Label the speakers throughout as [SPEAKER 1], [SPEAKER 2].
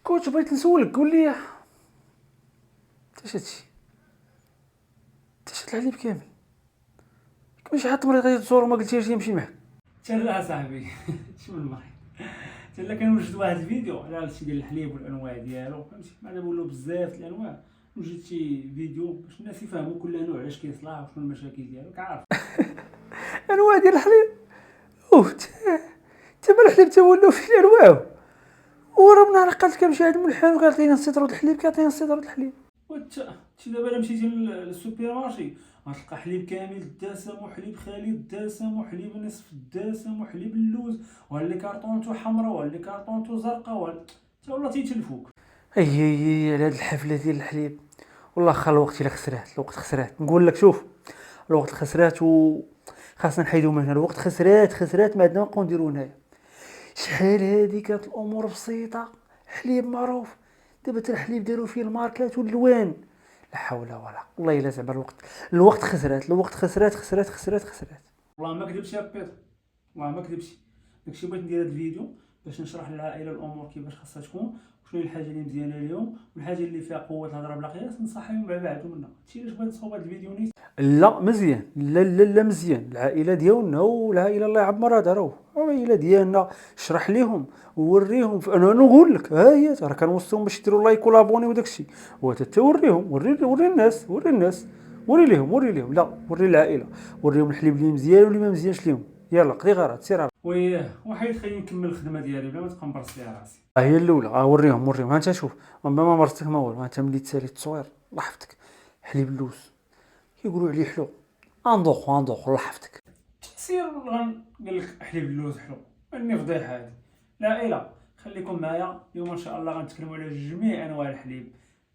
[SPEAKER 1] كنت بغيت نسولك قول لي اش هادشي الحليب كامل كيفاش شي حد مريض غادي تزور وما قلتيش يمشي معاك.
[SPEAKER 2] تلا صاحبي شنو المريض. تلا كنوجد واحد الفيديو على هادشي ديال الحليب والانواع ديالو، فهمتي بعدا ولاو بزاف الانواع. وجدت شي فيديو باش الناس يفهموا كل نوع علاش كيصلح وشنو المشاكل ديالو، كعارف.
[SPEAKER 1] انواع ديال الحليب اوه تا ما الحليب تا ولاو فيه انواع. وراه من نهار قالت كنمشي عند الملحان وكيعطيني السيطرة الحليب كيعطيني السيطرة الحليب.
[SPEAKER 2] شي دابا الا مشيتي للسوبر مارشي غتلقى حليب كامل الدسم وحليب خالي الدسم وحليب نصف الدسم وحليب اللوز، وهاللي كارطونتو حمراء وهاللي كارطونتو زرقاء تا ولا تيتلفوك.
[SPEAKER 1] اي على هاد الحفلة ديال الحليب والله خا الوقت الا خسرات الوقت خسرات نقول لك شوف الوقت خسرات و خاصنا نحيدو من هنا الوقت خسرات ما عندنا ما نبقاو نديرو هنايا. شحال هادي كانت الامور بسيطه حليب معروف دابا تا الحليب داروا فيه الماركات والالوان لا حول ولا والله الا زعما الوقت خسرات.
[SPEAKER 2] والله ما كذبش يا بيض، والله ما كذبش. داكشي بغيت ندير هاد الفيديو باش نشرح للعائله الامور كيفاش خاصها تكون، وشنو هي الحاجه اللي مزيانه اليوم والحاجه اللي فيها قوه الهضره بلا قياس، نصحيهم مع بعضهم منا. هادشي علاش بغيت نصاوب هاد الفيديو نيت.
[SPEAKER 1] لا مزيان لا مزيان العائله ديالنا والعائله الله يعمرها راهو العائله ديالنا شرح ليهم ووريهم انا نقول لك ها هي راه كنوصيهم باش يديروا لايك ولابوني وداكشي وتوريهم وري الناس وري ليهم لا وري العائله وريهم الحليب اللي مزيان واللي ما مزيانش ليهم. يلا قضي غرض سير
[SPEAKER 2] وياه وحيد خليني نكمل الخدمه ديالي بلا ما تبقى مبرس ليها راسي.
[SPEAKER 1] هي الاولى وريهم ها انت شوف ما مرتك ما والو ها انت ملي تسالي التصوير الله يحفظك حليب اللوز كيقولوا عليه حلو انضخ الله يحفظك.
[SPEAKER 2] سير قال لك حليب اللوز حلو، اني فضيحه هادي. لا خليكم معايا اليوم ان شاء الله غنتكلموا على جميع انواع الحليب،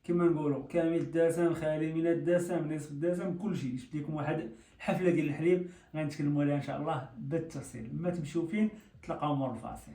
[SPEAKER 2] كما نقولوا كامل الدسم خالي من الدسم نصف الدسم كلشي. جبت لكم واحد الحفله ديال الحليب غنتكلموا عليها ان شاء الله بالتفصيل. ما تمشيو فين تلقاو مور الفاصل.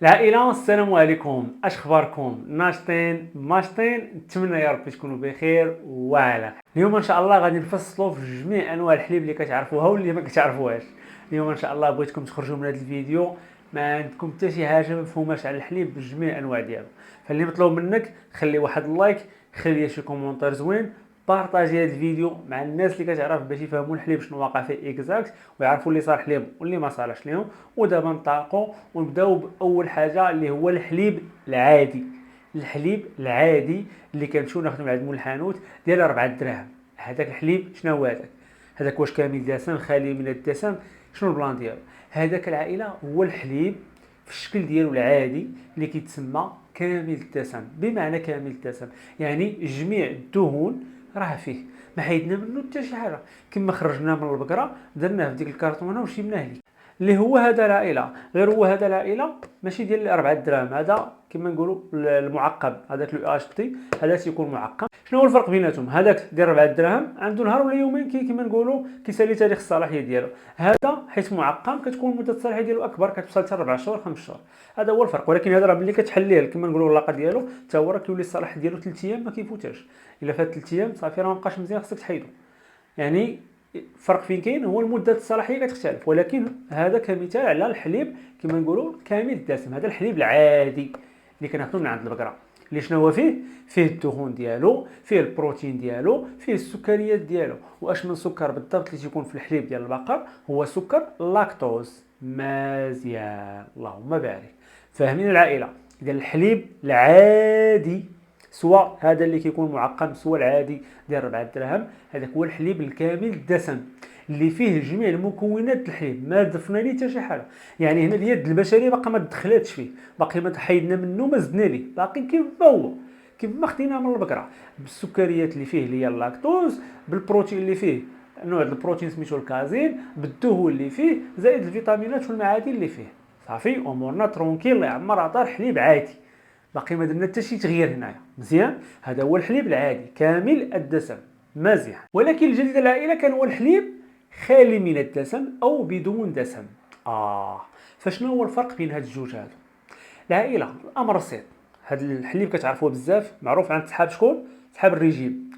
[SPEAKER 1] العائلة السلام عليكم اش اخباركم ناشطين ماشطين نتمنى يا ربي تكونوا بخير وعلى خير. اليوم ان شاء الله غادي نفصلوا في جميع انواع الحليب اللي كتعرفوها واللي ما كتعرفوهاش. اليوم ان شاء الله بغيتكم تخرجوا من هذا الفيديو ما عندكم حتى شي حاجه ما مفهوماش على الحليب بجميع انواع ديالو. فاللي مطلوب منك خلي واحد اللايك خلي شي كومونتير زوين بارطاجي هذا الفيديو مع الناس اللي كتعرف باش يفهموا الحليب شنو واقع فيه اكزاكت ويعرفوا اللي صالح لهم واللي ما صالحش لهم. ودابا نطلقوا ونبداو باول حاجه اللي هو الحليب العادي. الحليب العادي اللي كنمشيو ناخذوا من عند مول الحانوت ديال 4 دراهم. هذاك الحليب شنو هو هذاك واش كامل دسم خالي من الدسم شنو البلان ديالو؟ هذاك العائله هو الحليب في الشكل ديالو العادي اللي كيتسمى كامل الدسم. بمعنى كامل الدسم يعني جميع الدهون راه فيه ما حيدنا منه حتى شي حاجه. كما خرجناه من البقره درناه في ديك الكرتونه وشيبناه لك اللي هو هذا العائله. غير هو هذا العائله ماشي ديال 4 دراهم، هذا كما نقولوا المعقم. هذاك لو اش تي هذا تيكون معقم. شنو هو الفرق بيناتهم؟ هذاك ديال 4 دراهم عنده نهار ولا يومين كما نقولوا كيسالي تاريخ الصلاحيه ديالو. هذا حيت معقم كتكون مده الصلاحيه ديالو اكبر كتوصل حتى 4 شهور 5 شهور. هذا هو الفرق. ولكن هذا راه ملي كتحليه كما نقولوا اللاقه ديالو حتى هو راه كيولي الصلاح ديالو 3 ايام ما كيفوتاش. الا فات 3 ايام صافي راه ما بقاش مزيان خصك تحيدو. يعني الفرق فين كاين هو المده الصلاحيه كتختلف. ولكن هذا كمثال على الحليب كما نقولوا كامل الدسم. هذا الحليب العادي اللي كناخذوا من عند البقره اللي شنو هو فيه الدهون ديالو فيه البروتين ديالو فيه السكريات ديالو. واش من سكر بالضبط اللي تيكون في الحليب ديال البقر؟ هو سكر لاكتوز. مزيان اللهم بارك. فاهمين العائله؟ اذا الحليب العادي سواء هذا اللي كيكون معقم سواء العادي ديال 4 دراهم هذاك هو الحليب الكامل الدسم اللي فيه جميع المكونات الحليب ما ضفنا ليه حتى شي حاجه. يعني هنا اليد البشريه باقا ما دخلاتش فيه باقي ما حيدنا منه ما زدنا ليه باقي كيما هو كيما خديناه من البقره بالسكريات اللي فيه اللي هي اللاكتوز بالبروتين اللي فيه نوع البروتين سميتو الكازين بالدهون اللي فيه زائد الفيتامينات والمعادن اللي فيه. صافي امورنا ترونكيل الله يعمر عطار حليب عادي باقي ما درنا حتى شي تغيير هنايا. مزيان هذا هو الحليب العادي كامل الدسم. مزيان. ولكن الجديد العائله كان هو الحليب خالي من الدسم او بدون دسم. فشنو هو الفرق بين هاد الجوج هادو؟ العائله الامر بسيط. هاد الحليب كتعرفوه بزاف معروف عند صحاب شكون؟ صحاب الريجيم.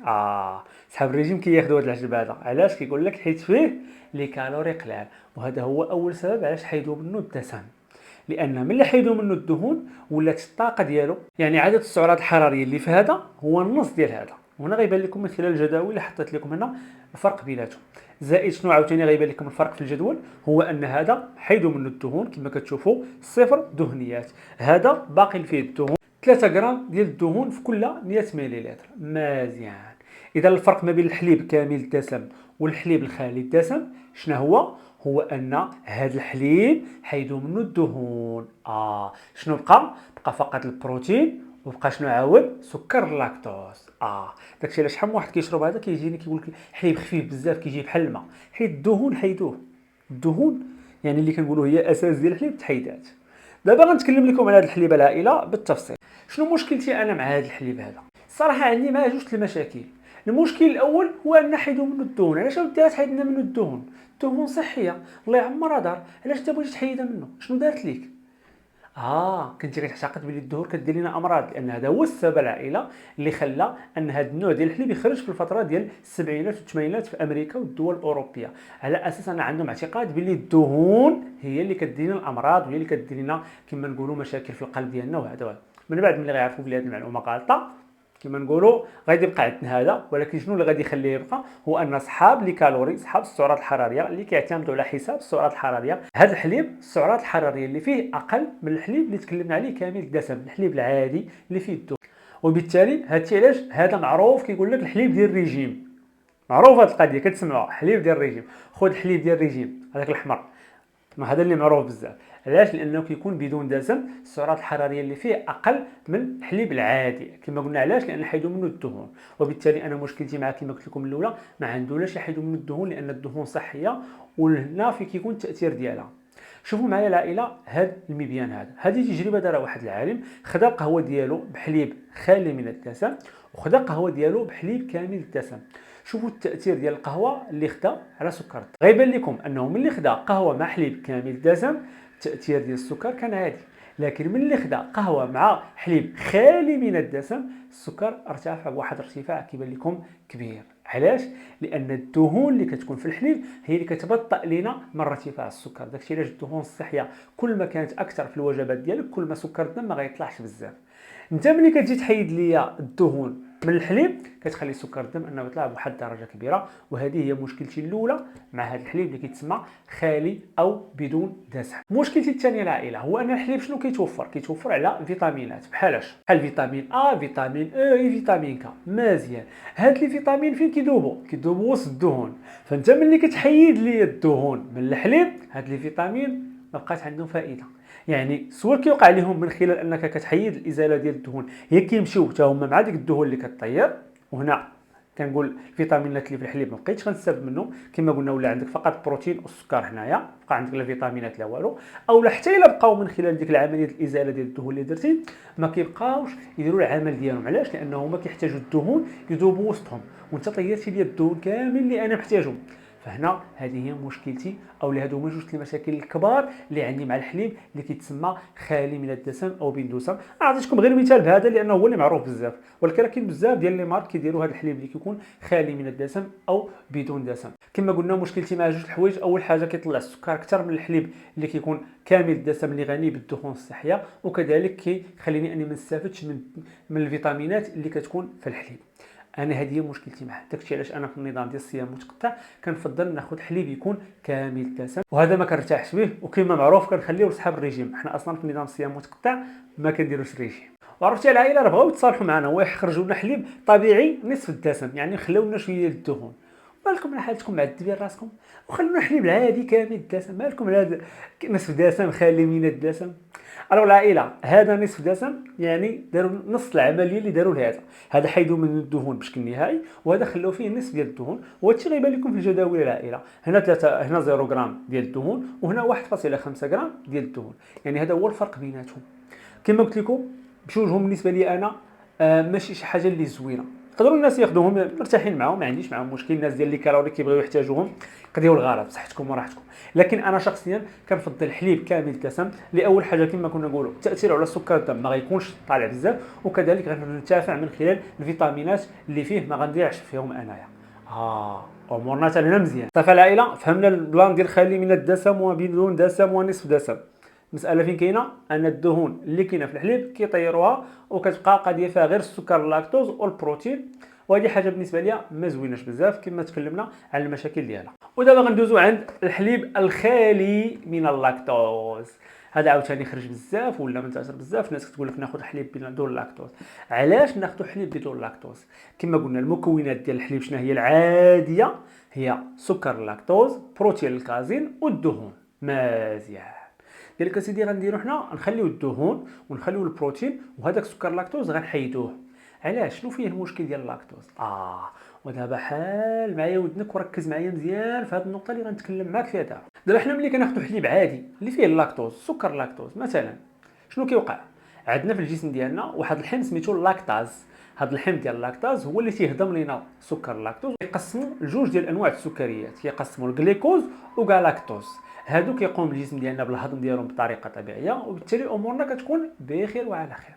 [SPEAKER 1] صحاب الريجيم كياخذوا هذا العجب هذا، علاش؟ كيقول لك حيت فيه لي كالوري قلال، وهذا هو اول سبب علاش حيدوا منه الدسم. لان ملي حيدوا منه الدهون ولات الطاقه ديالو، يعني عدد السعرات الحراريه اللي في هذا هو النص ديال هذا. هنا غيبان لكم من خلال الجداول اللي حطيت لكم هنا الفرق بيناتهم. زائد شنو عاوتاني غيبان لكم الفرق في الجدول هو ان هذا حيدوا منه الدهون كما كتشوفوا صفر دهنيات، هذا باقي فيه الدهون 3 غرام ديال الدهون في كل 100 مليلتر. مزيان. اذا الفرق ما بين الحليب كامل الدسم والحليب الخالي الدسم شنو هو ان هذا الحليب حيدوا منه الدهون. شنو بقى فقط البروتين، وبقى شنو عاود سكر اللاكتوز. داكشي علاش شحال من واحد كيشرب هذا كيجيني كيقول لك حليب خفيف بزاف كيجي بحال الماء، حيت الدهون حيدوه. الدهون يعني اللي كنقولوا هي اساس ديال الحليب تحيدات. دابا غنتكلم لكم على هذا الحليب العائله بالتفصيل. شنو مشكلتي انا مع هذا الحليب هذا؟ الصراحه عندي معاه جوج المشاكل. المشكل الاول هو ان حيدوا منه الدهون. علاش وديها تحيد لنا منه الدهون؟ الدهون صحيه، الله يعمرها دار. علاش انت بغيتي تحيدها منه؟ شنو دارت ليك؟ كنتي كتعتقد بلي الدهون كدير لنا امراض، لان هذا هو السبب العائله اللي خلى ان هذا النوع ديال الحليب يخرج في الفتره ديال السبعينات والثمانينات في امريكا والدول الاوروبيه، على اساس ان عندهم اعتقاد بلي الدهون هي اللي كدير لنا الامراض وهي اللي كدير لنا كما نقولوا مشاكل في القلب ديالنا وهذا. من بعد ملي غيعرفوا بلي هذه المعلومه غلطه كما نقولوا غادي يبقى عندنا هذا، ولكن شنو اللي غادي يخليه يبقى هو ان صحاب لي كالوري، صحاب السعرات الحراريه اللي كيعتمدوا على حساب السعرات الحراريه، هذا الحليب السعرات الحراريه اللي فيه اقل من الحليب اللي تكلمنا عليه كامل الدسم، الحليب العادي اللي فيه الدهون. وبالتالي هادشي علاش هذا معروف كيقول لك الحليب ديال الريجيم. معروف هذه القضيه كتسمعوها حليب ديال الريجيم، خذ الحليب ديال الريجيم هذاك الاحمر، ما هذا اللي معروف بزاف. علاش؟ لانه كيكون بدون دسم، السعرات الحراريه اللي فيه اقل من الحليب العادي كما قلنا. علاش؟ لان حيدوا منه الدهون. وبالتالي انا مشكلتي معاه كما قلت لكم الاولى ما عندولاش يحيدوا منه الدهون، لان الدهون صحيه وهنا في كيكون التاثير ديالها. شوفوا معايا العائله هذا المبيان هذه تجربه دارها واحد العالم، خدا القهوه ديالو بحليب خالي من الدسم وخدا القهوه ديالو بحليب كامل الدسم. شوفوا التاثير ديال القهوه اللي خدا على سكر. غيبان لكم انه ملي خدا قهوه مع حليب كامل الدسم التاثير ديال السكر كان عادي، لكن ملي خدا قهوه مع حليب خالي من الدسم السكر ارتفع بواحد الارتفاع كيبان لكم كبير. علاش؟ لان الدهون اللي كتكون في الحليب هي اللي كتبطئ لنا من ارتفاع السكر. داكشي علاش الدهون الصحيه كل ما كانت اكثر في الوجبات ديالك كل ما سكر الدم ما غيطلعش بزاف. انت ملي كتجي تحيد ليا الدهون من الحليب كتخلي سكر الدم انه يطلع بواحد الدرجه كبيره، وهذه هي مشكلتي الاولى مع هذا الحليب اللي كيتسمى خالي او بدون دسم. مشكلتي الثانيه العائله هو ان الحليب شنو كيتوفر على فيتامينات بحال فيتامين فيتامين فيتامين ك. مزيان. هاد لي فيتامين فين كيدوبوا وسط الدهون، فانت ملي كتحيد لي الدهون من الحليب هاد لي فيتامين ما بقات عندهم فائده. يعني سواء كيوقع لهم من خلال انك كتحيد الازاله ديال الدهون هي كيمشيو حتى هما مع ديك الدهون اللي كطير، وهنا كنقول الفيتامينات اللي في الحليب ما بقيتش غنستافد منه كما قلنا، ولا عندك فقط البروتين والسكر هنايا بقى عندك لا فيتامينات لا والو، او لا حتى الا بقاو من خلال ديك العمليه الازاله ديال الدهون اللي درتي ما كيبقاوش يديروا العمل ديالهم. علاش؟ لانه هما كيحتاجوا الدهون يذوبوا وسطهم، وانت طيرتي لي الدهون كامل اللي انا محتاجهم. فهنا هذه هي مشكلتي، او هادو هما جوج المشاكل الكبار اللي عندي مع الحليب اللي كيتسمى خالي من الدسم او بدون دسم. عطيتكم غير مثال بهذا لانه هو اللي معروف بزاف، ولكن كاين بزاف ديال لي مارك كيديروا هذا الحليب اللي كيكون خالي من الدسم او بدون دسم. كما قلنا مشكلتي مع جوج الحوايج، اول حاجه كيطلع السكر اكثر من الحليب اللي كيكون كامل الدسم اللي غني بالدهون الصحيه، وكذلك كيخليني اني ما نستافدش من الفيتامينات اللي كتكون في الحليب. انا هذه هي مشكلتي معاه. داكشي علاش انا في النظام ديال الصيام المتقطع كنفضل ناخذ حليب يكون كامل الدسم، وهذا ما كنرتاحش به، وكما معروف كنخليوه لصحاب الريجيم. حنا اصلا في نظام الصيام المتقطع ما كنديروش ريجيم. وعرفتي العائله راه بغاو يتصالحوا معنا ويخرجوا لنا حليب طبيعي نصف الدسم، يعني خلاو لنا شويه الدهون. مالكم على حالتكم معذبين راسكم وخلونا الحليب العادي كامل الدسم؟ مالكم على هذا نصف دسم خالي من الدسم؟ الو العائله هذا نصف دسم، يعني داروا نص العمليه اللي داروا لهذا. هذا حيدوا من الدهون بشكل نهائي، وهذا خلاو فيه نصف ديال الدهون. وهذا الشيء غيبان لكم في الجداول العائله. هنا 0 غرام ديال الدهون، وهنا 1.5 غرام ديال الدهون. يعني هذا هو الفرق بيناتهم. كما قلت لكم بشوجهم بالنسبه لي انا ماشي شي حاجه اللي زوينه. يقدروا الناس ياخذوهم مرتاحين معاهم، ما عنديش معاهم مشكل. الناس ديال لي كالوري كيبغيو يحتاجوهم قضيو الغرض، بصحتكم وراحتكم. لكن انا شخصيا كنفضل الحليب كامل الدسم لاول حاجه كما كنا نقولوا التاثير على السكر الدم ما غيكونش طالع بزاف، وكذلك غننتفع من خلال الفيتامينات اللي فيه ما غنضيعش فيهم انايا. امورنا حتى هنا مزيان. صافي العائله، فهمنا البلان ديال خالي من الدسم وبدون دسم ونصف دسم. المساله فين كاينه؟ ان الدهون اللي كاينه في الحليب كيطيروها وكتبقى قضيه فيها غير السكر اللاكتوز والبروتين، وهذه حاجه بالنسبه ليا ما زويناش بزاف كما تكلمنا على المشاكل ديالها. ودابا غندوزو عند الحليب الخالي من اللاكتوز. هذا عاوتاني خرج بزاف ولا منتشر بزاف، الناس كتقول لك ناخذ حليب بدون لاكتوز. علاش ناخذ حليب بدون لاكتوز؟ كما قلنا المكونات ديال الحليب شنو هي العاديه؟ هي سكر اللاكتوز، بروتين الكازين والدهون. مزيان. قال لك اسيدي غنديرو حنا نخليو الدهون ونخليو البروتين، وهذاك السكر اللاكتوز غنحيدوه. علاش؟ شنو فيه المشكل ديال اللاكتوز؟ ودابا حال معايا ودنك وركز معايا مزيان في هذه النقطه اللي غنتكلم معاك فيها دابا. دابا حنا ملي كناخذوا حليب عادي اللي فيه اللاكتوز، سكر اللاكتوز مثلا، شنو كيوقع؟ عندنا في الجسم ديالنا واحد الحمض سميتو اللاكتاز. هذا الحمض ديال اللاكتاز هو اللي تيهضم لنا سكر اللاكتوز. كيقسموا لجوج ديال انواع السكريات، كيقسموا الجليكوز وكالاكتوز. هادو كيقوم الجسم ديالنا بالهضم ديالهم بطريقه طبيعيه، وبالتالي امورنا كتكون بخير وعلى خير.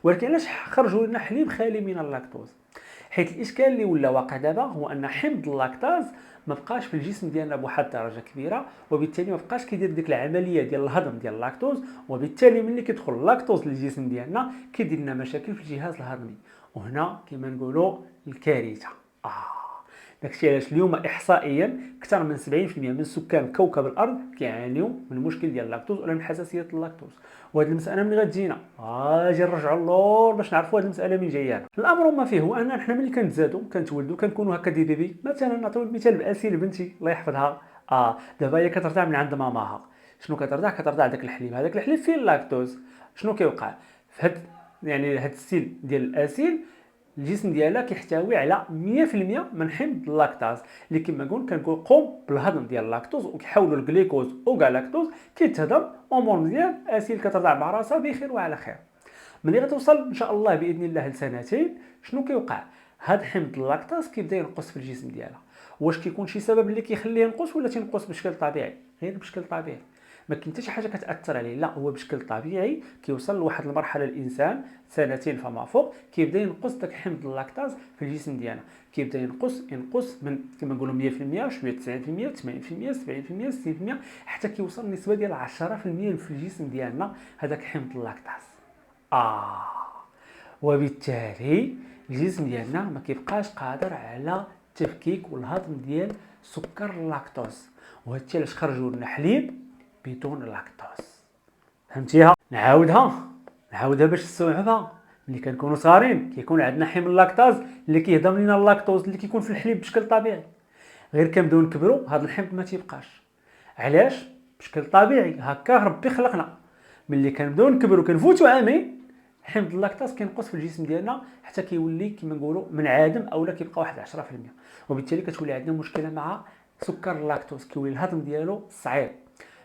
[SPEAKER 1] ولكن علاش خرجوا لنا حليب خالي من اللاكتوز؟ حيت الاشكال اللي ولا واقع دابا هو ان حمض اللاكتاز ما بقاش في الجسم ديالنا بواحد الدرجه كبيره، وبالتالي ما بقاش كيدير ديك العمليه ديال الهضم ديال اللاكتوز، وبالتالي ملي كيدخل اللاكتوز للجسم ديالنا كيدير لنا مشاكل في الجهاز الهضمي، وهنا كما نقولوا الكارثه. داكشي علاش اليوم احصائيا اكثر من 70% من سكان كوكب الارض كيعانيوا من المشكل ديال اللاكتوز ولا من حساسيه اللاكتوز. وهذه المساله ملي غتجينا اجي نرجعوا اللور باش نعرفوا هذه المساله من جايه. الامر ما فيه هو ان حنا ملي كنتزادوا كنتولدوا كنكونوا هكا دي بيبي. مثلا نعطيو المثال باسيل بنتي الله يحفظها، دابا هي كترضع من عند ماماها. شنو كترضع داك الحليب، هذاك الحليب فيه اللاكتوز. شنو كيوقع في هاد هاد السيل ديال الاسيل؟ الجسم ديالها كيحتوي على 100% من حمض اللاكتاز اللي كما قلنا كنقوم بالهضم ديال اللاكتوز وكيحولوا الجليكوز وكالاكتوز كيتهضم امور مزيان. اسيل كترضع مع راسها بخير وعلى خير. ملي غتوصل ان شاء الله باذن الله لسنتين شنو كيوقع؟ هاد حمض اللاكتاز كيبدا ينقص في الجسم ديالها. واش كيكون شي سبب اللي كيخليه ينقص ولا تينقص بشكل طبيعي؟ غير بشكل طبيعي، ما كاين حتى شي حاجه كتاثر عليه، لا هو بشكل طبيعي كيوصل لواحد المرحله الانسان سنتين فما فوق كيبدا ينقص داك حمض اللاكتاز في الجسم ديالنا. كيبدا ينقص من كما نقولوا 100% شويه 90% 80% 70% 60% حتى كيوصل النسبه ديال 10% في الجسم ديالنا هذاك حمض اللاكتاز. وبالتالي الجسم ديالنا ما كيبقاش قادر على التفكيك والهضم ديال سكر اللاكتوز، وهادشي علاش خرجوا لنا حليب بدون لاكتوز. فهمتيها؟ نعاودها باش تستوعبها. ملي كنكونوا صغارين كيكون عندنا حمض اللاكتاز اللي كيهضم لنا اللاكتوز اللي كيكون في الحليب بشكل طبيعي. غير كنبداو نكبروا هذا الحمض ما تيبقاش. علاش؟ بشكل طبيعي هكا ربي خلقنا. ملي كنبداو نكبروا كنفوتوا عامين حمض اللاكتاز كينقص في الجسم ديالنا حتى كيولي كما نقولوا منعدم اولا كيبقى واحد 10%، وبالتالي كتولي عندنا مشكله مع سكر اللاكتوز، كيولي الهضم ديالو صعيب.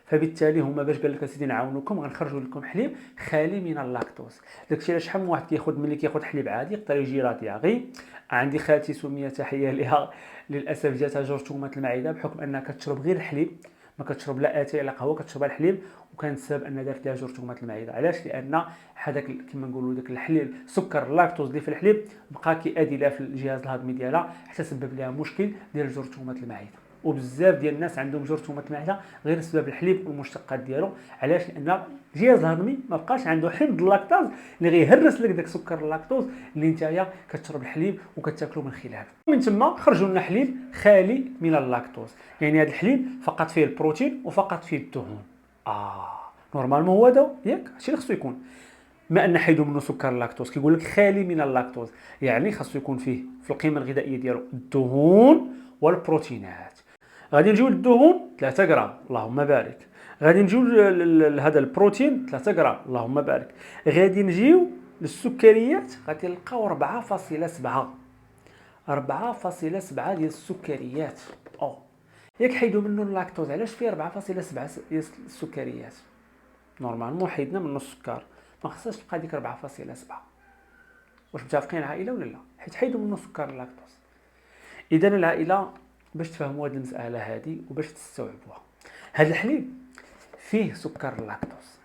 [SPEAKER 1] فبالتالي هما باش قال لك اسيدي نعاونوكم غنخرجوا لكم حليب خالي من اللاكتوز. داكشي علاش شحال من واحد كياخذ ملي كياخذ حليب عادي يقدر يجي رادياغي. عندي خالتي سميه تحيه ليها، للاسف جاتها جرثومه المعده بحكم انها كتشرب غير الحليب، ما كتشرب لا اتاي لا قهوه، كتشرب الحليب، وكان السبب ان دارت لها جرثومه المعده. علاش؟ لان هذاك كما نقولوا داك الحليب سكر اللاكتوز اللي في الحليب بقى كيادي لها في الجهاز الهضمي ديالها حتى سبب لها مشكل ديال جرثومه المعده. وبزاف ديال الناس عندهم جرثومه المعده غير بسبب الحليب والمشتقات ديالو. علاش؟ لان الجهاز الهضمي ما بقاش عنده حمض اللاكتاز اللي غيهرس لك داك سكر اللاكتوز اللي نتايا كتشرب الحليب وكتاكلو من خلاله. من تما خرجوا لنا حليب خالي من اللاكتوز، يعني هذا الحليب فقط فيه البروتين وفقط فيه الدهون. نورمالمون هو هذا ياك هادشي اللي خصو يكون. ما ان حيدوا منه سكر اللاكتوز كيقول لك خالي من اللاكتوز، يعني خاصو يكون فيه في القيمه الغذائيه ديالو الدهون والبروتينات. غادي نجيو للدهون 3 غرام اللهم بارك، غادي نجيو لهذا البروتين 3 غرام اللهم بارك، غادي نجيو للسكريات غادي نلقاو 4.7 ديال السكريات. ياك حيدوا منه اللاكتوز علاش فيه 4.7 ديال السكريات؟ نورمالمون حيدنا منه السكر، ما خصهاش تبقى ديك 4.7. واش متفقين العائله ولا لا؟ حيت حيدوا منه سكر اللاكتوز. اذا العائله باش تفهموا هذه المساله هذه وباش تستوعبوها، هذا الحليب فيه سكر اللاكتوز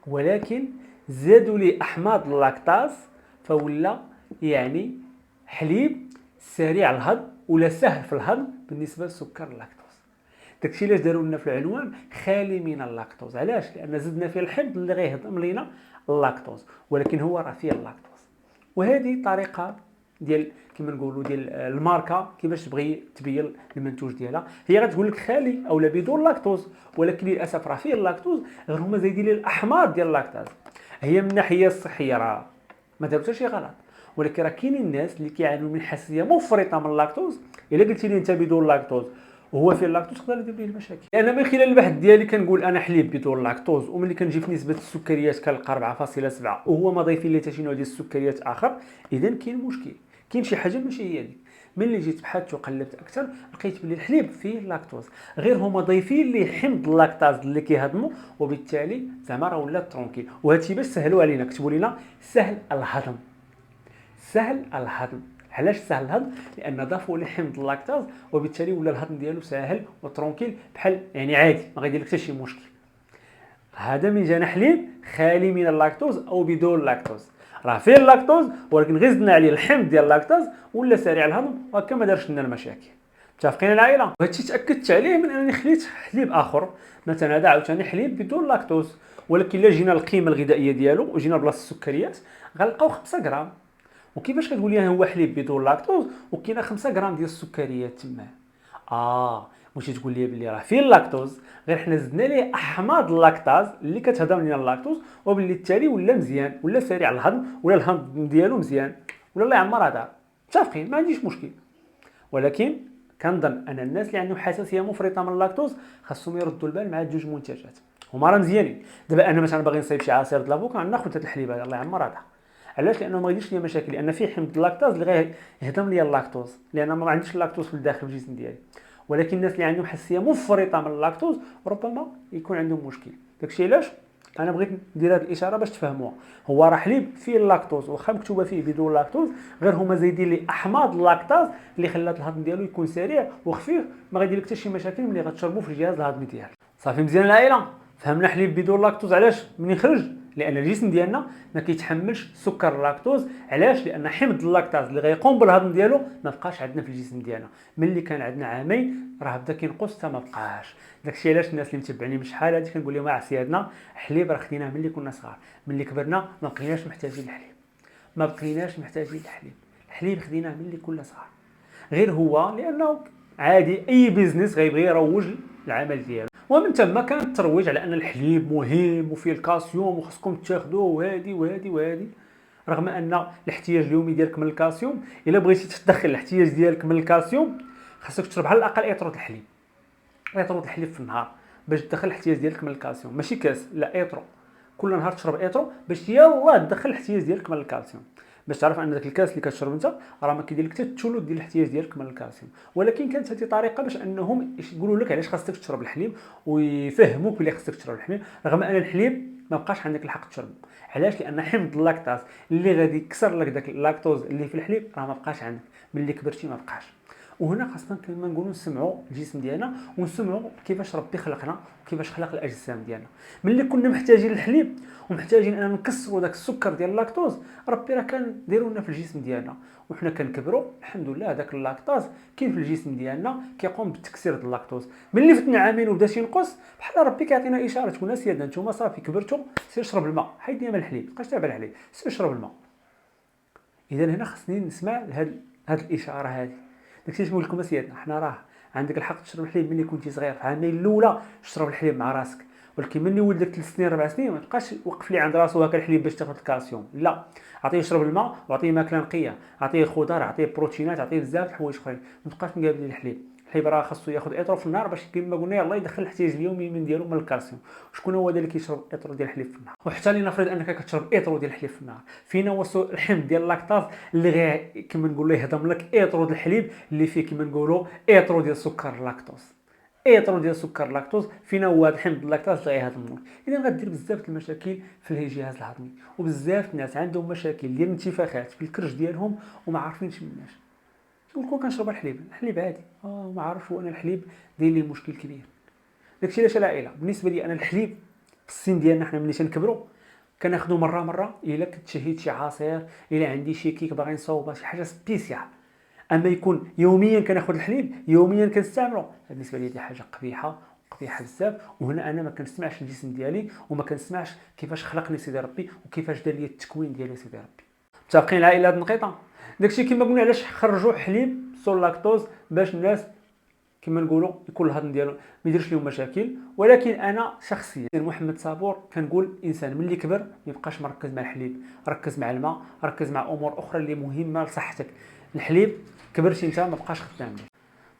[SPEAKER 1] ولكن زادوا ليه احماض اللاكتاز فولا يعني حليب سريع الهضم ولا سهل في الهضم بالنسبه لسكر اللاكتوز. داكشي علاش داروا لنا في العنوان خالي من اللاكتوز. علاش؟ لان زدنا فيه الحمض اللي غيهضم لينا اللاكتوز ولكن هو راه فيه اللاكتوز. وهذه طريقه ديال كما نقولوا ديال الماركه كيفاش تبغي تبين المنتوج ديالها، هي غتقول لك خالي او لا بدون لاكتوز ولكن للاسف راه فيه اللاكتوز غير هما زايدين ليه الاحماض ديال اللاكتاز. هي من الناحيه الصحيه راه ما داروا حتى شي غلط، ولكن راه كاينين الناس اللي كيعانوا من حساسيه مفرطه من اللاكتوز. الا قلتي لي انت بدون لاكتوز وهو فيه اللاكتوز تقدر يدير ليه المشاكل. لان من خلال البحث ديالي كنقول انا حليب بدون لاكتوز وملي كنجي في نسبه السكريات كنلقى 4.7 وهو ما ضايفين ليه حتى شي نوع ديال السكريات اخر، اذا كاين مشكل، كاين شي حاجه ماشي هي ديك. ملي جيت بحثت وقلبت اكثر لقيت بلي الحليب فيه لاكتوز غير هما ضايفين ليه حمض اللاكتاز اللي كيهضموا وبالتالي زعما راه ولا ترونكيل. وهذا الشيء باش سهلوا علينا كتبوا لنا سهل الهضم. سهل الهضم. علاش سهل الهضم؟ لان ضافوا ليه حمض اللاكتاز وبالتالي ولا الهضم ديالو ساهل وترونكيل بحال يعني عادي ما غيدير لك حتى شي مشكل. هذا من جانا حليب خالي من اللاكتوز او بدون اللاكتوز. راه فيه اللاكتوز ولكن غير زدنا عليه الحمض ديال اللاكتاز ولا سريع الهضم وهكا ما دارش لنا المشاكل. متفقين العائله؟ وهذا الشيء تاكدت عليه من انني خليت حليب اخر مثلا هذا عاوتاني حليب بدون لاكتوز ولكن الا جينا القيمه الغذائيه ديالو وجينا بلاصه السكريات غنلقاو 5 غرام. وكيفاش كتقول لي هو حليب بدون لاكتوز وكاينه 5 غرام ديال السكريات تما؟ ماشي تقول لي بلي راه فيه اللاكتوز غير حنا زدنا ليه احماض اللاكتاز اللي كتهضم لنا اللاكتوز وبالتالي ولا مزيان ولا سريع الهضم ولا الهضم ديالو مزيان ولا الله يعمر هذا. متفقين؟ ما عنديش مشكل. ولكن كنظن ان الناس اللي عندهم حساسيه مفرطه من اللاكتوز خاصهم يردوا البال مع جوج منتجات هما راه مزيانين. دابا انا مثلا باغي نصايب شي عصير د لافوكا ناخذ هذا الحليب هذا الله يعمر هذا. علاش؟ لانه ما غيديرش لي مشاكل لان فيه حمض اللاكتاز اللي غيهضم لي اللاكتوز لان ما عنديش اللاكتوز في الداخل في الجسم ديالي. ولكن الناس اللي عندهم حساسيه مفرطه من اللاكتوز ربما يكون عندهم مشكل. داكشي علاش انا بغيت ندير هذه الاشاره باش تفهموها. هو راه حليب فيه اللاكتوز واخا مكتوبه فيه بدون لاكتوز غير هما زايدين ليه احماض اللاكتاز اللي خلات الهضم ديالو يكون سريع وخفيف ما غيدير لك حتى شي مشاكل ملي غتشربوا في الجهاز الهضمي ديالك. صافي مزيان العائله؟ فهمنا حليب بدون لاكتوز علاش من يخرج؟ لان الجسم ديالنا ما كيتحملش سكر اللاكتوز. علاش؟ لان حمض اللاكتاز اللي غيقوم بالهضم ديالو ما بقاش عندنا في الجسم ديالنا. ملي كان عندنا عامين راه بدا كينقص حتى ما بقاش. داكشي علاش الناس اللي متبعيني من شحال هادي كنقول لهم سيادنا حليب راه خديناه ملي كنا صغار، ملي كبرنا ما بقيناش محتاجين الحليب. ما بقيناش محتاجين الحليب. الحليب خديناه ملي كنا صغار. غير هو لانه عادي اي بيزنس غيبغي يروج العمل ديالو ومن ثم كان الترويج على ان الحليب مهم وفيه الكالسيوم وخصكم تاخذوه وهذه رغم ان الاحتياج اليومي ديالك من الكالسيوم الا بغيتي تدخل الاحتياج ديالك من الكالسيوم خاصك تشرب على الاقل ايطرو الحليب. ايطرو الحليب في النهار باش تدخل الاحتياج ديالك من الكالسيوم، ماشي كاس لا ايطرو. كل نهار تشرب ايطرو باش يلاه تدخل الاحتياج ديالك من الكالسيوم. باش تعرف ان داك الكاس اللي كتشرب انت راه ما كيدير لك حتى الثلث ديال الاحتياج ديالك من الكالسيوم. ولكن كانت هذه طريقه باش انهم يقولوا لك علاش خاصك تشرب الحليب ويفهموك بلي خاصك تشرب الحليب رغم ان الحليب ما بقاش عندك الحق تشربه. علاش؟ لان حمض اللاكتاز اللي غادي يكسر لك داك اللاكتوز اللي في الحليب راه ما بقاش عندك ملي كبرتي ما بقاش. وهنا خاصنا كما نقولوا نسمعوا الجسم ديالنا ونسمعوا كيفاش ربي خلقنا وكيفاش خلق الاجسام ديالنا. ملي كنا محتاجين الحليب ومحتاجين ان نكسروا داك السكر ديال اللاكتوز ربي راه كان ديروا لنا في الجسم ديالنا وحنا كنكبروا الحمد لله داك اللاكتاز كاين في الجسم ديالنا كيقوم بالتكسير ديال اللاكتوز. ملي فتنا عامين وبدا ينقص بحال ربي كيعطينا اشاره تكون سيادنا نتوما صافي كبرتوا سير شرب الماء حيد لي من الحليب بقاش تابع الحليب سير شرب الماء. اذا هنا خصني نسمع هاد الاشاره هذه. داكشي اللي نقول لكم سيادنا حنا راه عندك الحق تشرب الحليب ملي كنتي صغير في العامين الاولى شرب الحليب مع راسك. ولكن ملي ولدك 3 سنين 4 سنين ما تبقاش وقف لي عند راسو هكا الحليب باش تاخذ الكالسيوم، لا عطيه يشرب الماء وعطيه ماكله نقيه عطيه خضر عطيه بروتينات عطيه بزاف د الحوايج اخرين. ما تبقاش مقابل لي الحليب راه خاصو ياخذ اطرو في النهار باش كما قلنا يلاه يدخل الاحتياج اليومي من ديالو من الكالسيوم. شكون هو اللي كيشرب اطرو ديال الحليب في النهار؟ وحتى لنفرض انك كتشرب اطرو ديال الحليب في النهار فينا هو الحمض ديال اللاكتاز اللي غير كما نقولوا يهضم لك اطرو ديال الحليب اللي فيه كما نقولوا اطرو ديال سكر اللاكتوز. ايطرو ديال سكر لاكتوز فينا هو هذا الحمض اللاكتاز تلقى هذا المول. اذا غدير بزاف د المشاكل في الجهاز الهضمي، وبزاف الناس عندهم مشاكل ديال الانتفاخات في الكرش ديالهم وما عارفينش مناش. يقول لك كنشرب الحليب عادي، ما عارفش هو انا الحليب داير لي مشكل كبير. داكشي علاش العائله بالنسبه لي انا الحليب في السن ديالنا حنا ملي تنكبروا كناخذوا مره الا كنت شهيت شي عصير، الا عندي شي كيك باغي نصاوب شي حاجه سبيسيال، اما يكون يوميا كناخذ الحليب يوميا كنستعملو، بالنسبه لي دي حاجه قبيحه بزاف. وهنا انا ما كنسمعش الجسم ديالي وما كنسمعش كيفاش خلقني سيدي ربي وكيفاش دار لي التكوين ديالي سيدي ربي. متفقين العائله هاد النقيطه؟ داكشي كما قلنا علاش خرجوا حليب سول لاكتوز باش الناس كما نقولوا يكون الهضم ديالو ما يديرش لهم مشاكل. ولكن انا شخصيا محمد صابور كنقول انسان ملي كبر ما يبقاش مركز مع الحليب، ركز مع الماء، ركز مع امور اخرى اللي مهمه لصحتك. الحليب كبرتي انت ما بقاش خدام.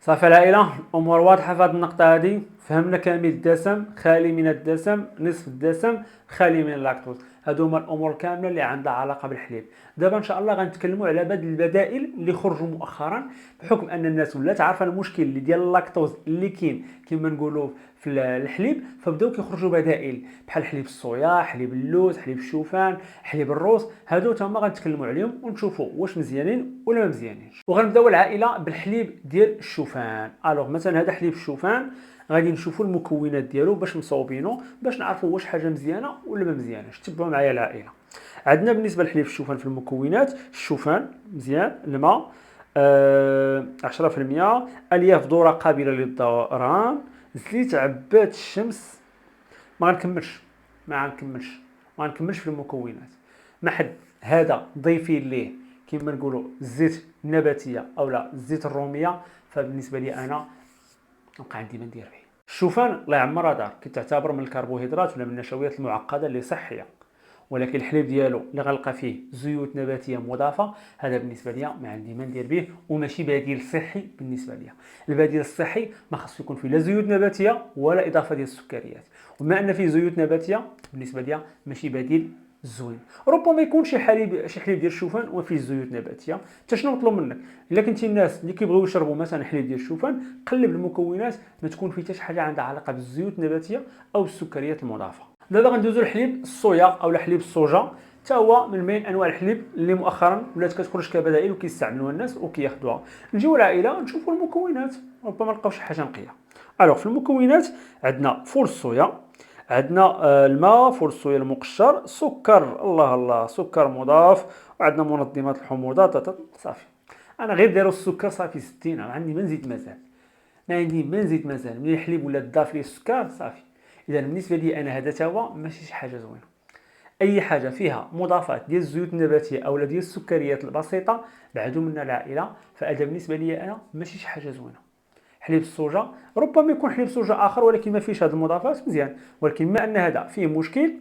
[SPEAKER 1] صافي العائله، الامور واضحه في هذه النقطه هذه. فهمنا كامل الدسم، خالي من الدسم، نصف الدسم، خالي من اللاكتوز. هادو هما الامور كامله اللي عندها علاقه بالحليب. دابا ان شاء الله غنتكلموا على بعض البدائل اللي خرجوا مؤخرا بحكم ان الناس ولات عارفه المشكل اللي ديال اللاكتوز اللي كاين كما نقولوا في الحليب، فبداو كيخرجوا بدائل بحال حليب الصويا، حليب اللوز، حليب الشوفان، حليب الروز. هادو تما غنتكلموا عليهم ونشوفوا واش مزيانين ولا ما مزيانينش. وغنبداو العائله بالحليب ديال الشوفان. الوغ مثلا هذا حليب الشوفان غادي نشوفوا المكونات ديالو باش مصوبينه باش نعرفوا واش حاجه مزيانه ولا ما مزياناش. تبعوا معايا العائله. عندنا بالنسبه لحليب الشوفان في المكونات: الشوفان مزيان، الماء 10%، الياف ذره قابله للدوران، زيت عباد الشمس. ما غنكملش في المكونات. ما حد هذا ضيفي ليه كما نقولوا الزيت النباتيه او لا الزيت الروميه، فبالنسبه لي انا نبقى عندي ما ندير فيه. الشوفان الله يعمرها دار كتعتبر من الكربوهيدرات ولا من النشويات المعقده اللي صحيه، ولكن الحليب ديالو اللي غنلقى فيه زيوت نباتيه مضافه، هذا بالنسبه لي ما عندي ما ندير به وماشي بديل صحي بالنسبه لي. البديل الصحي ما خصو يكون فيه لا زيوت نباتيه ولا اضافه ديال السكريات، وبما ان فيه زيوت نباتيه بالنسبه لي ماشي بديل زوين. ربما يكون شي حليب ديال الشوفان وفيه زيوت نباتيه. حتى شنو مطلوب منك الا كنتي الناس اللي كيبغيو يشربوا مثلا حليب ديال الشوفان، قلب المكونات ما تكون فيه حتى شي حاجه عندها علاقه بالزيوت النباتيه او السكريات المضافه. دابا غندوزو لحليب الصويا او حليب الصوجا، حتى هو من بين انواع الحليب اللي مؤخرا ولات كتخرج كبدائل وكيستعملوها الناس وكياخذوها. نجيو العائله نشوفوا المكونات، ربما نلقاو شي حاجه نقيه. الوغ في المكونات عندنا فول الصويا، عندنا الماء، فول الصويا المقشر، سكر الله سكر مضاف، وعندنا منظمات الحموضه صافي. انا غير دايروا السكر صافي 60، ما عندي ما نزيد مازال. ملي الحليب ولا ضاف ليه السكر صافي. اذا بالنسبه لي انا هذا تا هو ماشي شي حاجه زوينه. اي حاجه فيها مضافات ديال الزيوت النباتيه او ديال السكريات البسيطه بعدوا منها العائله، فهذا بالنسبه لي انا ماشي شي حاجه زوينه. حليب الصوجا ربما يكون حليب صوجا اخر ولكن ما فيش هذه المضافات مزيان، ولكن بما ان هذا فيه مشكل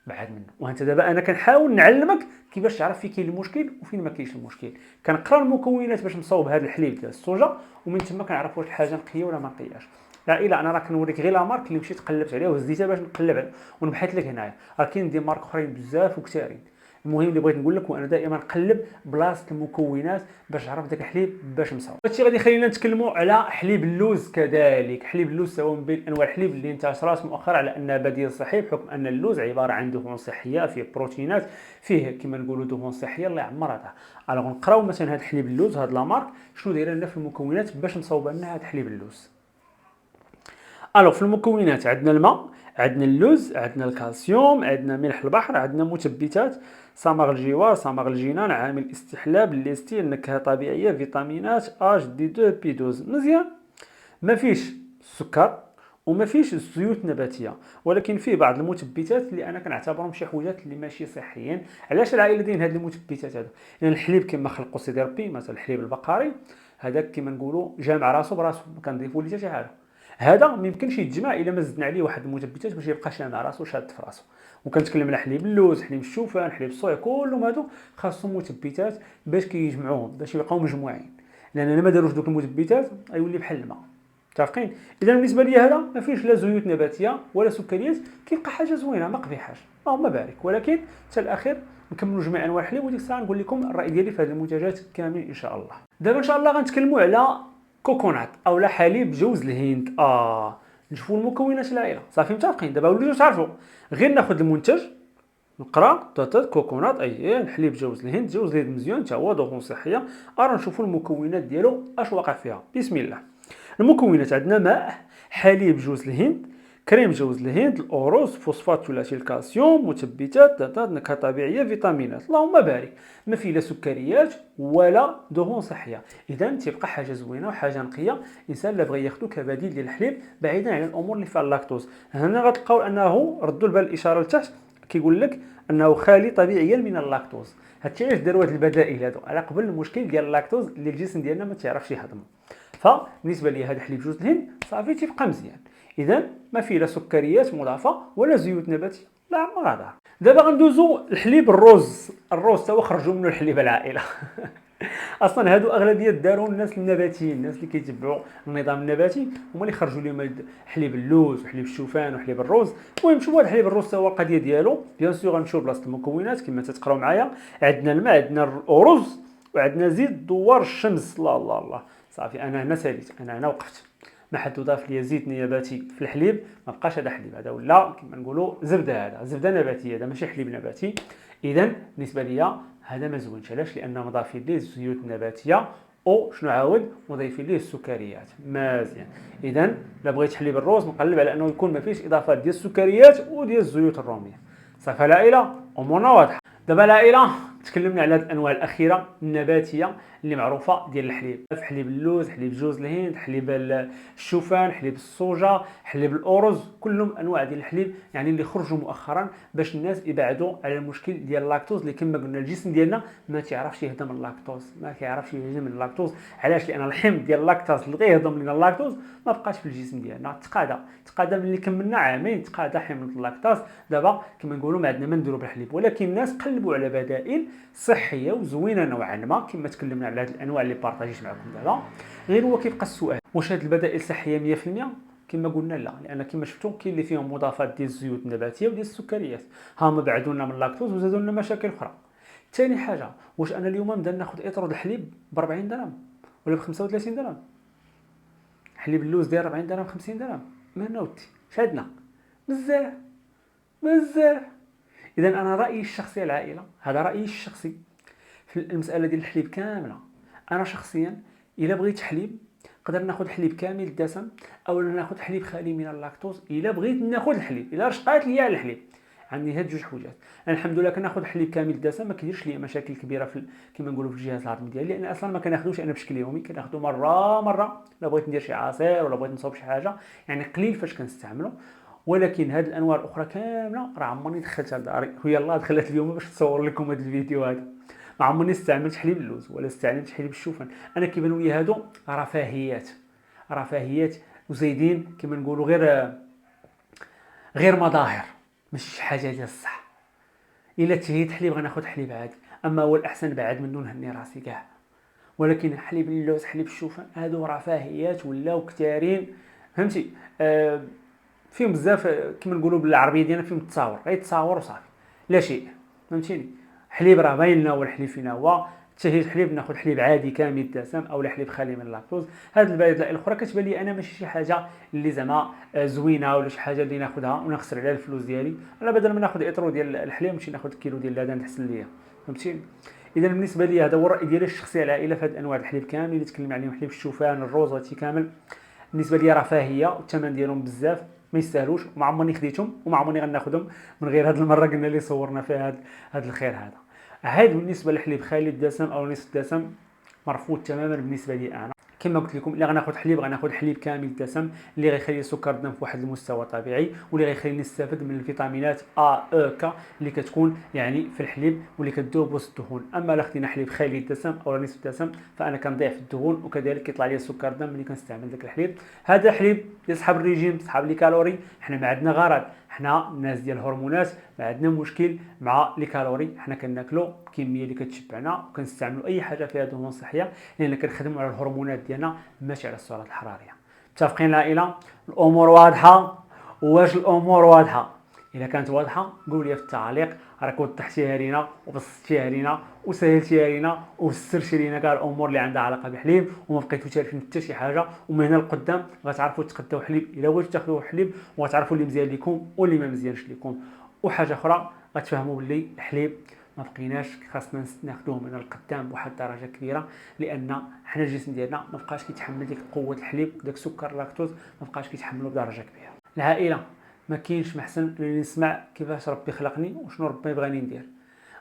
[SPEAKER 1] بعد منه. وانت دابا انا كنحاول نعلمك كيفاش تعرف فين كاين المشكل وفين ما كاينش المشكل. كنقرا المكونات باش نصاوب هذا الحليب ديال الصوجا، ومن ثم كنعرف واش الحاجه نقيه ولا ما نقياش. لا الا انا راه كنوريك غير لا مارك اللي مشيت قلبت عليها وهزيتها باش نقلب ونبحث لك هنايا. راه كاين دي مارك اخرين بزاف وكثارين. المهم اللي بغيت نقول لك هو انا دائما نقلب بلاصه المكونات باش نعرف داك الحليب باش مصاوب. هادشي غادي يخلينا نتكلموا على حليب اللوز. كذلك حليب اللوز هو من بين انواع الحليب اللي انتشرت مؤخرا على انه بديل صحي، بحكم ان اللوز عباره عن دهون صحيه، فيه بروتينات، فيه كما نقولوا دهون صحيه الله يعمرها. الوغ نقراو مثلا هذا حليب اللوز، هذا لا مارك شنو دايره لنا في المكونات باش نصاوب لنا هذا حليب اللوز. الوغ في المكونات عندنا الماء، عندنا اللوز، عندنا الكالسيوم، عندنا ملح البحر، عندنا مثبتات، صمغ الجوار، صمغ الجنان، عامل استحلاب، الليستين، نكهه طبيعيه، فيتامينات اش دي 2 بي 12. مزيان. ما فيش السكر وما فيش الزيوت النباتيه، ولكن فيه بعض المثبتات اللي انا كنعتبرهم شي حويجات اللي ماشي صحيين. علاش العائله دايرين هاد المثبتات هادو؟ لان الحليب كما خلقو سيدي ربي، مثلا الحليب البقري هذاك كما نقولوا جامع راسو براسو، ما كنضيفوا ليه حتى شي حاجه. هذا ما يمكنش يتجمع الا ما زدنا عليه واحد المثبتات باش يبقى شامع راسو شاد في راسو. وكنتكلم على حليب اللوز، حليب الشوفان، حليب الصويا، كلهم هادو خاصهم مثبتات باش كيجمعوهم باش يبقاو مجموعين، لان انا ما داروش دوك المثبتات غيولي بحال الماء. متفقين؟ اذا بالنسبه لي هذا ما فيش لا زيوت نباتيه ولا سكريات، كيبقى حاجه زوينه ما قبيحاش اللهم بارك. ولكن حتى الاخير نكملوا جميع انواع الحليب وديك الساعه نقول لكم الراي ديالي في هذه المنتجات كامل ان شاء الله. دابا ان شاء الله غنتكلموا على كوكونات اولا حليب جوز الهند. نشوفوا المكونات العائله صافي متفقين. دابا وليتو تعرفوا غير ناخذ المنتج نقرا كوكونات الحليب جوز الهند. جوز الهند مزيان حتى هو دهون صحيه. نشوفوا المكونات ديالو اش واقع فيها. بسم الله. المكونات عندنا ماء، حليب جوز الهند، كريم جوز الهند، الاوروز، فوسفات ثلاثي الكالسيوم، مثبتات، نكهه طبيعيه، فيتامينات. اللهم بارك. ما فيه لا سكريات ولا دهون صحيه. اذا تيبقى حاجه زوينه وحاجه نقيه الانسان اللي بغى ياخذو كبديل ديال الحليب بعيدا عن الامور اللي فيها اللاكتوز. هنا غتلقاو انه ردوا البال الاشاره لتحت كيقول لك انه خالي طبيعيا من اللاكتوز. هادشي علاش داروا هاد البدائل هادو على قبل المشكل ديال اللاكتوز اللي الجسم ديالنا ما تعرفش يهضمه. فبالنسبه لي هذا حليب جوز الهند صافي تيبقى مزيان. اذا ما فيه لا سكريات مضافه ولا زيوت نباتيه، لا ما غادر. دابا غندوزو الحليب الروز حتى هو خرجوا منه الحليب العائله. اصلا هادو اغلبيه داروا الناس النباتيين، الناس اللي كيتبعوا النظام النباتي هما اللي خرجوا لهم حليب اللوز وحليب الشوفان وحليب الروز. المهم شوفوا هذا الحليب الروز هو القضيه ديالو. بيان سور غنمشيو بلاصه المكونات كما تتقراو معايا. عندنا الماء، عندنا الارز، وعندنا زيت دوار الشمس. لا لا لا صافي انا هنا ساليت، انا هنا وقفت. ما حد ضاف لي زيت نباتي في الحليب ما بقاش هذا حليب، هذا ولا كما نقولوا زبده. هذا زبده نباتيه، هذا ماشي حليب نباتي. اذا بالنسبه ليا هذا ما زوينش. علاش؟ لان مضافين ليه زيوت نباتيه او شنو عاود مضيفين ليه السكريات. مزيان. اذا لا بغيت حليب الروز نقلب على انه يكون ما فيش اضافات ديال السكريات وديال الزيوت الروميه. صافي العائله امورنا واضحه. دابا العائله تكلمنا على الانواع الاخيره النباتيه اللي معروفه ديال الحليب. حليب اللوز، حليب جوز الهند، حليب الشوفان، حليب الصوجا، حليب الارز، كلهم انواع ديال الحليب يعني اللي خرجوا مؤخرا باش الناس يبعدوا على المشكل ديال اللاكتوز اللي كما قلنا الجسم ديالنا ما تعرفش يهضم اللاكتوز، ما كيعرفش يهضم اللاكتوز. علاش؟ لان الحمض ديال اللاكتاز اللي غيهضم لنا اللاكتوز ما بقاش في الجسم ديالنا، تقادى ملي كملنا عامين تقادى حمض اللاكتاز. دابا كما نقولوا ما عندنا ما نديروا بالحليب، ولكن الناس قلبوا على بدائل صحيه وزوينه نوعا ما كما تكلمنا على هذه الانواع اللي بارطاجيت معكم دابا. غير هو كيبقى السؤال واش هذه البدائل صحيه 100%؟ كما قلنا لا، لان كما شفتوا كاين اللي فيهم مضافات ديال الزيوت النباتيه وديال السكريات، هما بعدوا لنا من اللاكتوز وزادوا لنا مشاكل اخرى. ثاني حاجه، واش انا اليوم نبدا ناخذ اطرود الحليب ب 40 درهم ولا ب 35 درهم؟ حليب اللوز داير 40 درهم 50 درهم، ما نوتي شادنا بزاف. اذا انا رايي الشخصي العائله، هذا رايي الشخصي في المساله ديال الحليب كامله. انا شخصيا الا بغيت حليب نقدر ناخذ حليب كامل الدسم او ناخذ حليب خالي من اللاكتوز. الا بغيت ناخذ الحليب، الا رشقات ليا على الحليب، عندي هاد جوج حوجات. انا الحمد لله كناخذ حليب كامل الدسم، ما كيديرش لي مشاكل كبيره في كما نقولوا في الجهاز الهضمي ديالي، لان اصلا ما كناخذوش انا بشكل يومي، كناخذو مره لا بغيت ندير شي عصير ولا بغيت نصوب شي حاجه، يعني قليل فاش كنستعملو. ولكن هاد الانواع الاخرى كامله راه عمرني دخلتها لداري، ويلاه دخلت اليوم باش نصور لكم هاد الفيديو هذا. ما عمرني استعملت حليب اللوز ولا استعملت حليب الشوفان. انا كيبانوا لي هادو رفاهيات وزايدين كما نقولوا غير مظاهر، ماشي شي حاجه ديال الصح. الا تهيت حليب غناخذ حليب عادي، اما هو الاحسن بعد منه نهني راسي كاع. ولكن حليب اللوز حليب الشوفان هادو رفاهيات ولاو كثارين، فهمتي؟ فيهم بزاف كما نقولوا بالعربيه ديالنا فيهم التصاور، غير تصاور وصافي لا شيء، فهمتيني؟ حليب راه باين لنا هو الحليب فينا هو. تهيت حليب ناخذ حليب عادي كامل الدسم او حليب خالي من اللاكتوز. هاد البدائل الاخرى كتبان لي انا ماشي شي حاجه اللي زعما زوينه ولا شي حاجه اللي ناخذها ونخسر عليها الفلوس ديالي. انا بدل ما ناخذ اطرو ديال الحليب نمشي ناخذ كيلو ديال اللبن احسن ليا، فهمتيني؟ اذا بالنسبه لي هذا هو الراي ديالي الشخصي على العائله في هاد انواع الحليب كامل اللي تكلم عليهم. حليب الشوفان الروز هادشي كامل بالنسبه لي رفاهيه والثمن ديالهم بزاف ما يستاهلوش، وما عمرني خديتهم وما عمرني غناخذهم من غير هاد المره قلنا اللي صورنا فيها هاد الخير هذا. هاد بالنسبه للحليب خالي الدسم او نصف الدسم مرفوض تماما بالنسبه لي انا. كما قلت لكم الا غناخذ حليب غناخذ حليب كامل الدسم اللي غيخلي سكر الدم في واحد المستوى طبيعي واللي غيخليني نستافد من الفيتامينات ك اللي كتكون يعني في الحليب واللي كتذوب وسط الدهون. اما الا خدينا حليب خالي الدسم او نصف الدسم فانا كنضيع في الدهون وكذلك كيطلع لي سكر الدم ملي كنستعمل داك الحليب. هذا حليب يصحاب الريجيم، صحاب لي كالوري. حنا ما عندنا غرض، حنا الناس ديال الهرمونات ما عندنا مشكل مع لي كالوري، حنا كناكلوا الكميه اللي كتشبعنا وكنستعملوا اي حاجه فيها دهون صحيه لان كنخدموا على الهرمونات ديالنا ماشي على السعرات الحراريه. متفقين العائله؟ الامور واضحه. واش الامور واضحه؟ الا كانت واضحه قولوا لي في التعليق، راك وضحتيها لينا وبسطتيها لينا وسهلتيها لينا وفسرتي لينا كاع الامور اللي عندها علاقه بالحليب، وما بقيتو تعرفين حتى شي حاجه. ومن هنا لقدام غتعرفوا تقداو حليب الا بغيتو تاخذوا حليب، وغتعرفوا اللي مزيان لكم واللي ما مزيانش لكم. وحاجه اخرى غتفهموا باللي الحليب ما بقيناش خاصنا ناخذوه من القدام بواحد الدرجه كبيره، لان حنا الجسم ديالنا ما بقاش كيتحمل ديك قوه الحليب، داك سكر اللاكتوز ما بقاش كيتحملوا بدرجه كبيره. العائله ما كاينش محسن من نسمع كيفاش ربي خلقني وشنو ربي بغاني ندير.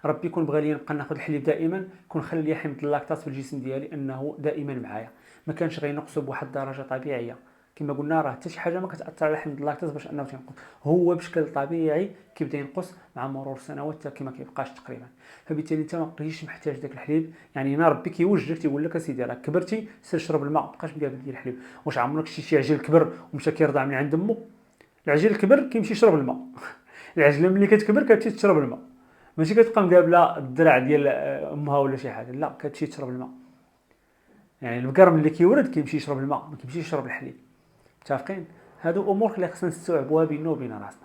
[SPEAKER 1] ربي كون بغى لي نبقى ناخذ الحليب دائما، كون خلى لي حمض اللاكتاز في الجسم ديالي انه دائما معايا، ما كانش غينقصوا بواحد الدرجه طبيعيه. كما قلنا راه حتى شي حاجه ما كتاثر على حمض اللاكتاز باش انه تنقص، هو بشكل طبيعي كيبدا ينقص مع مرور السنوات حتى كما كيبقاش تقريبا. فبالتالي انت ما بقيتيش محتاج داك الحليب. يعني هنا ربي كيوجهك تيقول لك اسيدي راه كبرتي سير شرب الماء، ما بقاش مقابل ديال الحليب. واش عمرك شي عجل كبر ومشى كيرضع من عند امه؟ العجل الكبر كيمشي يشرب الماء العجله ملي كتكبر كتمشي تشرب الماء، ماشي كتبقى مقابله الدرع ديال امها ولا شي حاجه، لا كتمشي تشرب الماء. يعني البقر ملي كيولد كيمشي يشرب الماء، ما كيمشيش يشرب الحليب. متفقين؟ هادو امور اللي خصنا نستوعبوها بيننا وبين راسنا.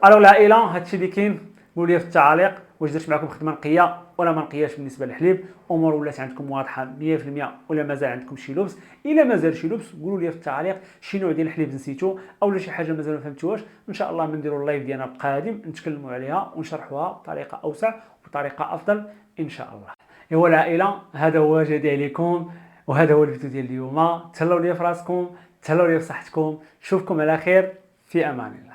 [SPEAKER 1] الو العائله، هادشي اللي كاين. قولوا لي في التعاليق واش درت معكم خدمه نقيه ولا ما نقياش بالنسبه للحليب، امور ولات عندكم واضحه 100% ولا مازال عندكم شي لبس. الا مازال شي لبس قولوا لي في التعاليق شي نوع ديال الحليب نسيتو او شي حاجه مازال ما فهمتوهاش. ان شاء الله نديروا اللايف ديالنا القادم نتكلموا عليها ونشرحوها بطريقه اوسع وبطريقه افضل ان شاء الله. ايوا العائله، هذا هو جدي عليكم وهذا هو الفيديو ديال اليوم. تهلاو لي في راسكم، تهلاو لي في صحتكم، نشوفكم على خير، في امان الله.